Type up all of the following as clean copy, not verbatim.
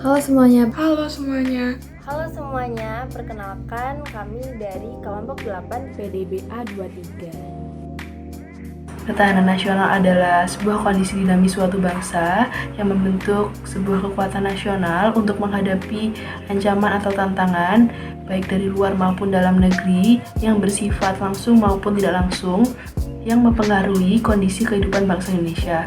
Halo semuanya. Halo semuanya. Halo semuanya, perkenalkan kami dari kelompok 8 PDBA 23. Ketahanan nasional adalah sebuah kondisi dinamis suatu bangsa yang membentuk sebuah kekuatan nasional untuk menghadapi ancaman atau tantangan baik dari luar maupun dalam negeri yang bersifat langsung maupun tidak langsung yang mempengaruhi kondisi kehidupan bangsa Indonesia.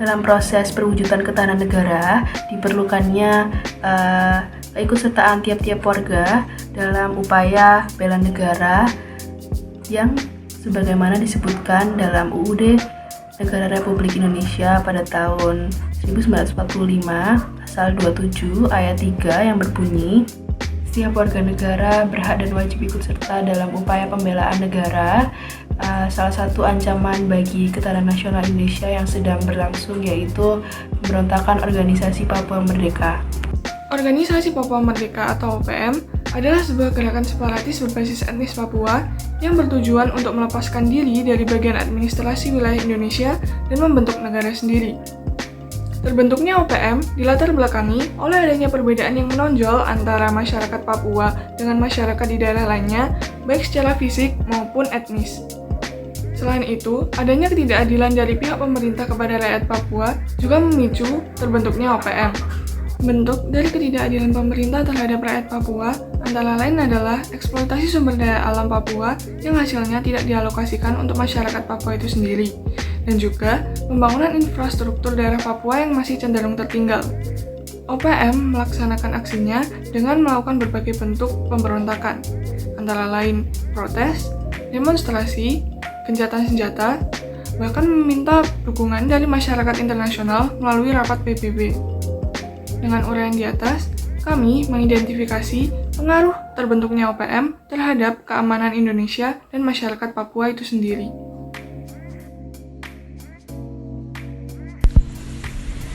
Dalam proses perwujudan ketahanan negara, diperlukannya keikutsertaan tiap-tiap warga dalam upaya bela negara yang sebagaimana disebutkan dalam UUD Negara Republik Indonesia pada tahun 1945, pasal 27 ayat 3 yang berbunyi, setiap warga negara berhak dan wajib ikut serta dalam upaya pembelaan negara. Salah satu ancaman bagi ketahanan nasional Indonesia yang sedang berlangsung yaitu pemberontakan Organisasi Papua Merdeka. Organisasi Papua Merdeka atau OPM adalah sebuah gerakan separatis berbasis etnis Papua yang bertujuan untuk melepaskan diri dari bagian administrasi wilayah Indonesia dan membentuk negara sendiri. Terbentuknya OPM dilatar belakangi oleh adanya perbedaan yang menonjol antara masyarakat Papua dengan masyarakat di daerah lainnya, baik secara fisik maupun etnis. Selain itu, adanya ketidakadilan dari pihak pemerintah kepada rakyat Papua juga memicu terbentuknya OPM. Bentuk dari ketidakadilan pemerintah terhadap rakyat Papua antara lain adalah eksploitasi sumber daya alam Papua yang hasilnya tidak dialokasikan untuk masyarakat Papua itu sendiri, dan juga pembangunan infrastruktur daerah Papua yang masih cenderung tertinggal. OPM melaksanakan aksinya dengan melakukan berbagai bentuk pemberontakan, antara lain protes, demonstrasi, gencatan senjata, bahkan meminta dukungan dari masyarakat internasional melalui rapat PBB. Dengan uraian di atas, kami mengidentifikasi pengaruh terbentuknya OPM terhadap keamanan Indonesia dan masyarakat Papua itu sendiri.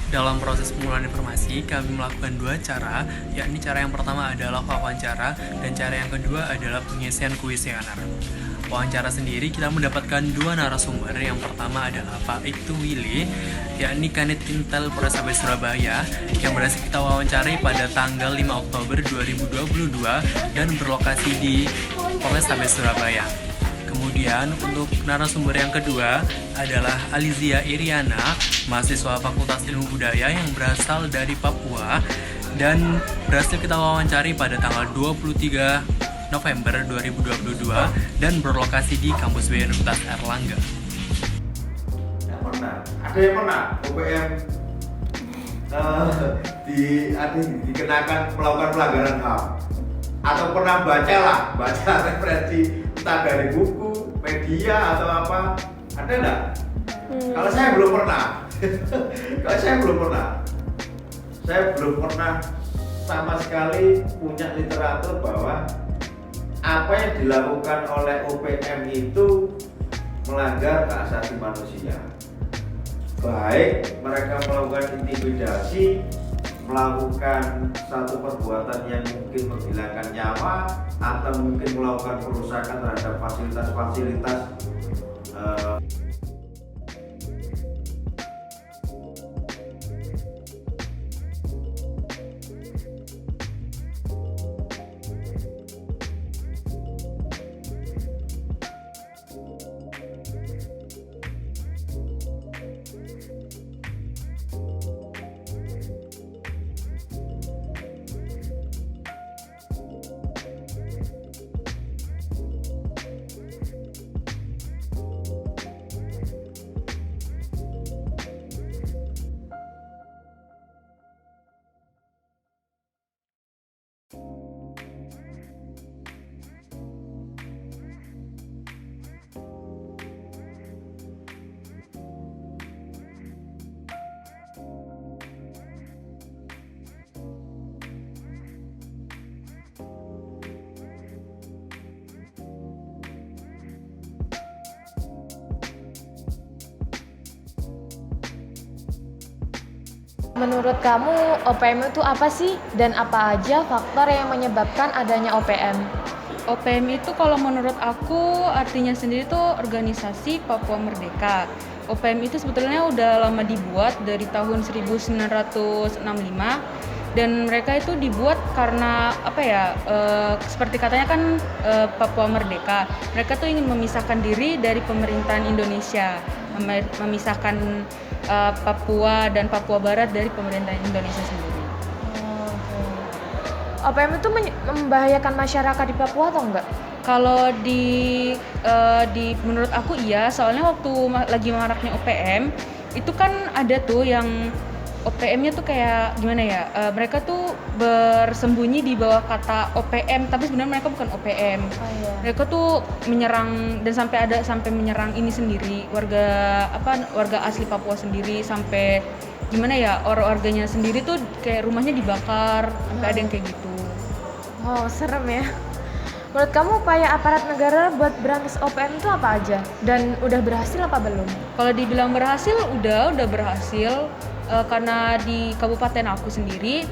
Dalam proses pengumpulan informasi, kami melakukan dua cara, yakni cara yang pertama adalah wawancara dan cara yang kedua adalah pengisian kuesioner. Wawancara sendiri kita mendapatkan dua narasumber. Yang pertama adalah Pak Ibtu Willy, yakni Kanit Intel Polrestabes Surabaya yang berhasil kita wawancari pada tanggal 5 Oktober 2022 dan berlokasi di Polrestabes Surabaya. Kemudian untuk narasumber yang kedua adalah Alizia Iriana, mahasiswa Fakultas Ilmu Budaya yang berasal dari Papua dan berhasil kita wawancari pada tanggal 23 November 2022 dan berlokasi di kampus BI Universitas Airlangga. Ada yang pernah OPM dikenakan melakukan pelanggaran HAM atau pernah baca referensi entah dari buku, media atau apa, ada enggak? Kalau saya belum pernah. Saya belum pernah sama sekali punya literatur bahwa apa yang dilakukan oleh OPM itu melanggar hak asasi manusia. Baik mereka melakukan intimidasi, melakukan satu perbuatan yang mungkin menghilangkan nyawa, atau mungkin melakukan perusakan terhadap fasilitas-fasilitas Menurut kamu, OPM itu apa sih? Dan apa aja faktor yang menyebabkan adanya OPM? OPM itu kalau menurut aku artinya sendiri tuh Organisasi Papua Merdeka. OPM itu sebetulnya udah lama dibuat dari tahun 1965 dan mereka itu dibuat karena seperti katanya kan Papua merdeka. Mereka tuh ingin memisahkan diri dari pemerintahan Indonesia, memisahkan Papua dan Papua Barat dari pemerintahan Indonesia sendiri. OPM itu membahayakan masyarakat di Papua atau enggak? Kalau di menurut aku iya, soalnya waktu lagi maraknya OPM itu kan ada tuh yang OPM-nya tuh kayak gimana ya? Mereka tuh bersembunyi di bawah kata OPM, tapi sebenarnya mereka bukan OPM. Oh, iya. Mereka tuh menyerang dan sampai menyerang ini sendiri, warga asli Papua sendiri, sampai gimana ya, warganya sendiri tuh kayak rumahnya dibakar, sampai ada yang kayak gitu. Oh, serem ya. Menurut kamu upaya aparat negara buat berantas OPM itu apa aja? Dan udah berhasil apa belum? Kalau dibilang berhasil, udah berhasil. Karena di kabupaten aku sendiri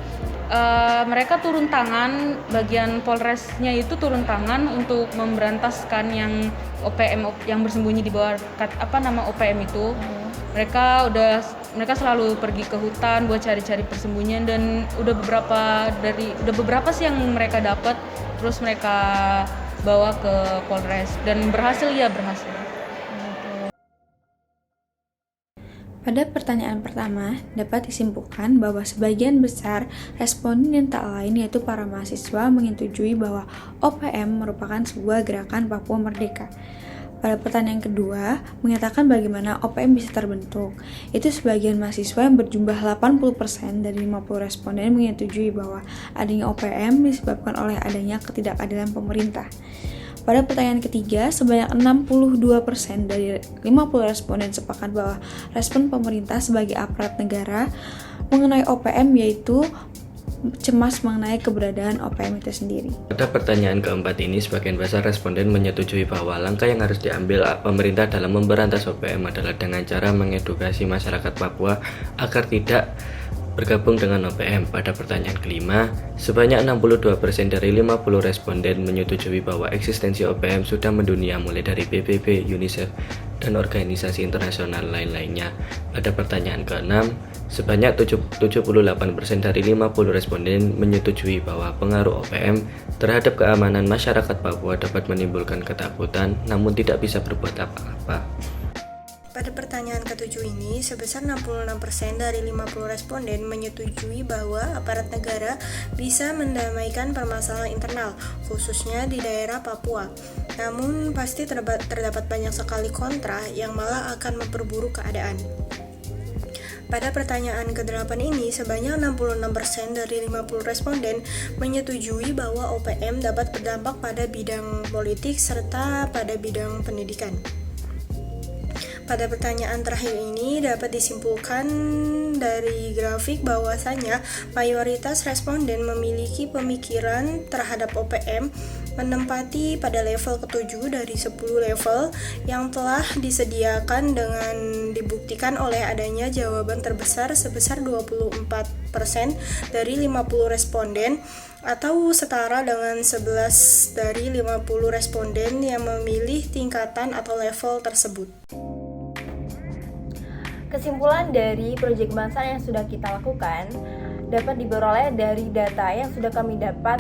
mereka turun tangan, bagian Polresnya itu turun tangan untuk memberantaskan yang OPM yang bersembunyi di bawah nama OPM itu. Mereka selalu pergi ke hutan buat cari-cari persembunyian, dan udah beberapa sih yang mereka dapat, terus mereka bawa ke Polres dan berhasil. Pada pertanyaan pertama, dapat disimpulkan bahwa sebagian besar responden yang tak lain yaitu para mahasiswa menyetujui bahwa OPM merupakan sebuah gerakan Papua Merdeka. Pada pertanyaan kedua, menyatakan bagaimana OPM bisa terbentuk. Itu sebagian mahasiswa yang berjumlah 80% dari 50 responden menyetujui bahwa adanya OPM disebabkan oleh adanya ketidakadilan pemerintah. Pada pertanyaan ketiga, sebanyak 62% dari 50 responden sepakat bahwa respon pemerintah sebagai aparat negara mengenai OPM yaitu cemas mengenai keberadaan OPM itu sendiri. Pada pertanyaan keempat ini, sebagian besar responden menyetujui bahwa langkah yang harus diambil pemerintah dalam memberantas OPM adalah dengan cara mengedukasi masyarakat Papua agar tidak bergabung dengan OPM. Pada pertanyaan kelima, sebanyak 62% dari 50 responden menyetujui bahwa eksistensi OPM sudah mendunia mulai dari PBB, UNICEF, dan organisasi internasional lain-lainnya. Pada pertanyaan keenam, sebanyak 78% dari 50 responden menyetujui bahwa pengaruh OPM terhadap keamanan masyarakat Papua dapat menimbulkan ketakutan, namun tidak bisa berbuat apa-apa. Pada pertanyaan ketujuh ini, sebesar 66% dari 50 responden menyetujui bahwa aparat negara bisa mendamaikan permasalahan internal, khususnya di daerah Papua. Namun, pasti terdapat banyak sekali kontra yang malah akan memperburuk keadaan. Pada pertanyaan ke-8 ini, sebanyak 66% dari 50 responden menyetujui bahwa OPM dapat berdampak pada bidang politik serta pada bidang pendidikan. Pada pertanyaan terakhir ini dapat disimpulkan dari grafik bahwasanya mayoritas responden memiliki pemikiran terhadap OPM menempati pada level ke-7 dari 10 level yang telah disediakan dengan dibuktikan oleh adanya jawaban terbesar sebesar 24% dari 50 responden atau setara dengan 11 dari 50 responden yang memilih tingkatan atau level tersebut. Kesimpulan dari proyek kebangsaan yang sudah kita lakukan dapat diperoleh dari data yang sudah kami dapat,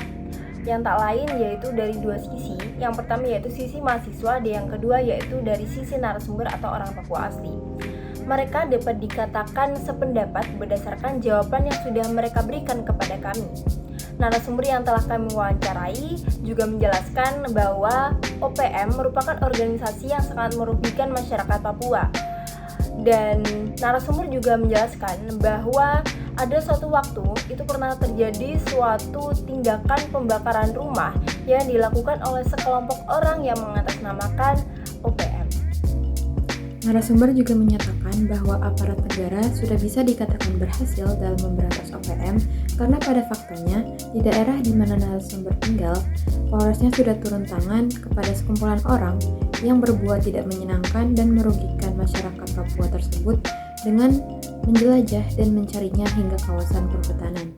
yang tak lain yaitu dari dua sisi. Yang pertama yaitu sisi mahasiswa, dan yang kedua yaitu dari sisi narasumber atau orang Papua asli. Mereka dapat dikatakan sependapat berdasarkan jawaban yang sudah mereka berikan kepada kami. Narasumber yang telah kami wawancarai juga menjelaskan bahwa OPM merupakan organisasi yang sangat merugikan masyarakat Papua. Dan narasumber juga menjelaskan bahwa ada suatu waktu itu pernah terjadi suatu tindakan pembakaran rumah yang dilakukan oleh sekelompok orang yang mengatasnamakan OPM. Narasumber juga menyatakan bahwa aparat negara sudah bisa dikatakan berhasil dalam memberantas OPM karena pada faktanya di daerah di mana narasumber tinggal, Polresnya sudah turun tangan kepada sekumpulan orang yang berbuat tidak menyenangkan dan merugikan masyarakat Papua tersebut dengan menjelajah dan mencarinya hingga kawasan perhutanan.